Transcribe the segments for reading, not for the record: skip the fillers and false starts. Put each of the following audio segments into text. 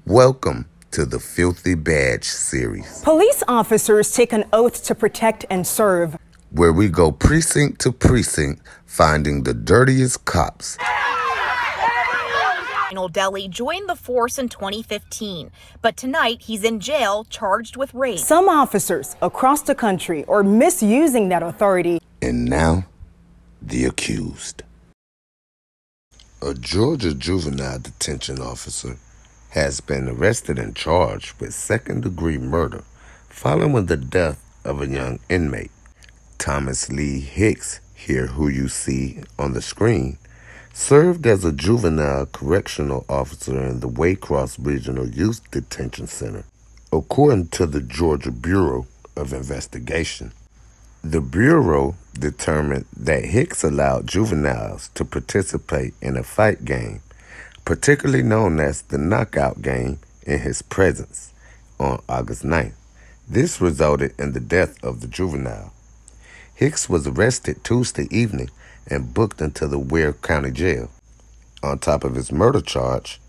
Welcome to the Filthy Badge series, Police officers take an oath to protect and serve, where we go precinct to precinct finding the dirtiest cops. Deli joined the force in 2015, but tonight he's in jail charged with rape. Some officers across the country are misusing that authority. And now, the accused. A Georgia juvenile detention officer has been arrested and charged with second-degree murder following the death of a young inmate. Thomas Lee Hicks, here who you see on the screen, served as a juvenile correctional officer in the Waycross Regional Youth Detention Center, according to the Georgia Bureau of Investigation. The Bureau determined that Hicks allowed juveniles to participate in a fight game, particularly known as the knockout game, in his presence on August 9th. This resulted in the death of the juvenile. Hicks was arrested Tuesday evening and booked into the Ware County Jail. On top of his murder charge,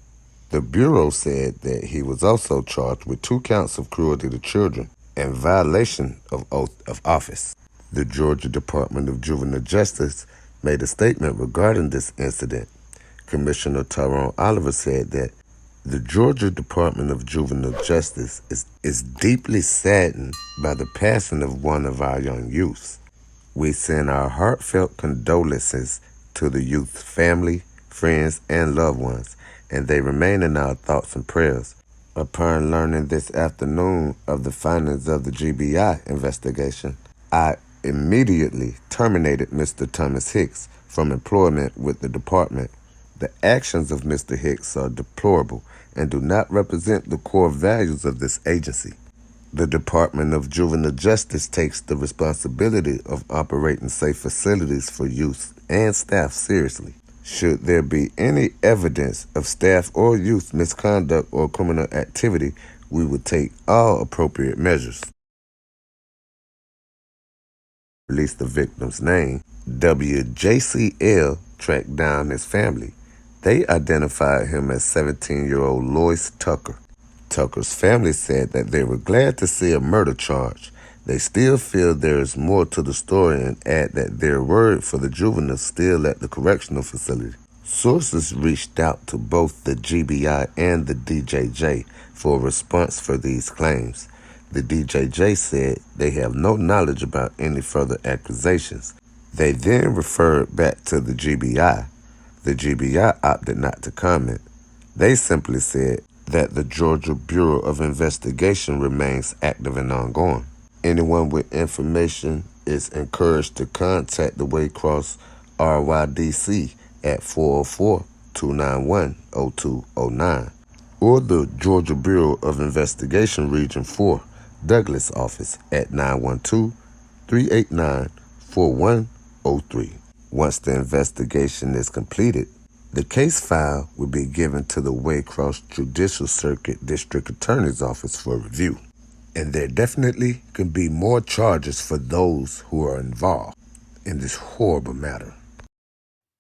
the Bureau said that he was also charged with 2 counts of cruelty to children and violation of oath of office. The Georgia Department of Juvenile Justice made a statement regarding this incident. Commissioner Tyrone Oliver said that the Georgia Department of Juvenile Justice is deeply saddened by the passing of one of our young youths. We send our heartfelt condolences to the youth's family, friends, and loved ones, and they remain in our thoughts and prayers. Upon learning this afternoon of the findings of the GBI investigation, I immediately terminated Mr. Thomas Hicks from employment with the department. The actions of Mr. Hicks are deplorable and do not represent the core values of this agency. The Department of Juvenile Justice takes the responsibility of operating safe facilities for youth and staff seriously. Should there be any evidence of staff or youth misconduct or criminal activity, we will take all appropriate measures. Released the victim's name. WJCL tracked down his family. They identified him as 17-year-old Lois Tucker. Tucker's family said that they were glad to see a murder charge. They still feel there is more to the story and add that they're worried for the juveniles still at the correctional facility. Sources reached out to both the GBI and the DJJ for a response for these claims. The DJJ said they have no knowledge about any further accusations. They then referred back to the GBI. The GBI opted not to comment. They simply said that the Georgia Bureau of Investigation remains active and ongoing. Anyone with information is encouraged to contact the Waycross RYDC at 404-291-0209 or the Georgia Bureau of Investigation Region 4 Douglas office at 912-389-4103. Once the investigation is completed, the case file will be given to the Waycross Judicial Circuit District Attorney's Office for review. And there definitely can be more charges for those who are involved in this horrible matter.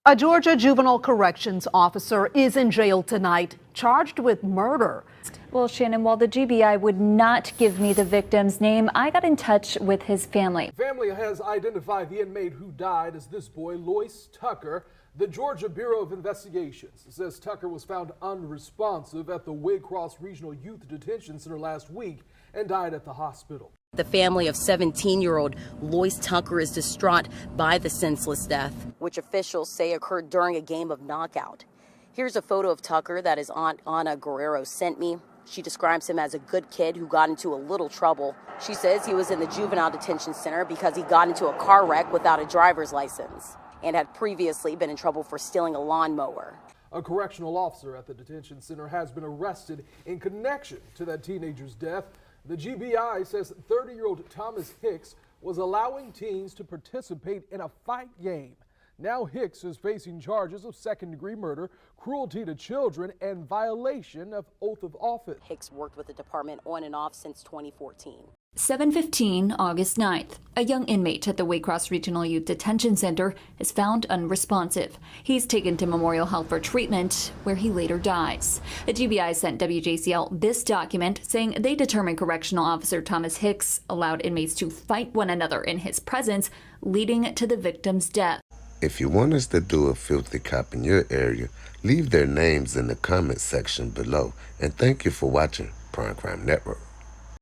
A Georgia juvenile corrections officer is in jail tonight, charged with murder. Well, Shannon, while the GBI would not give me the victim's name, I got in touch with his family. Family has identified the inmate who died as this boy, Lois Tucker. The Georgia Bureau of Investigations says Tucker was found unresponsive at the Waycross Regional Youth Detention Center last week and died at the hospital. The family of 17-year-old Lois Tucker is distraught by the senseless death, which officials say occurred during a game of knockout. Here's a photo of Tucker that his aunt Ana Guerrero sent me. She describes him as a good kid who got into a little trouble. She says he was in the juvenile detention center because he got into a car wreck without a driver's license and had previously been in trouble for stealing a lawnmower. A correctional officer at the detention center has been arrested in connection to that teenager's death. The GBI says 30-year-old Thomas Hicks was allowing teens to participate in a fight game. Now Hicks is facing charges of second-degree murder, cruelty to children, and violation of oath of office. Hicks worked with the department on and off since 2014. 7:15, August 9th. A young inmate at the Waycross Regional Youth Detention Center is found unresponsive. He's taken to Memorial Health for treatment, where he later dies. The GBI sent WJCL this document saying they determined Correctional Officer Thomas Hicks allowed inmates to fight one another in his presence, leading to the victim's death. If you want us to do a filthy cop in your area, leave their names in the comment section below. And thank you for watching Prime Crime Network.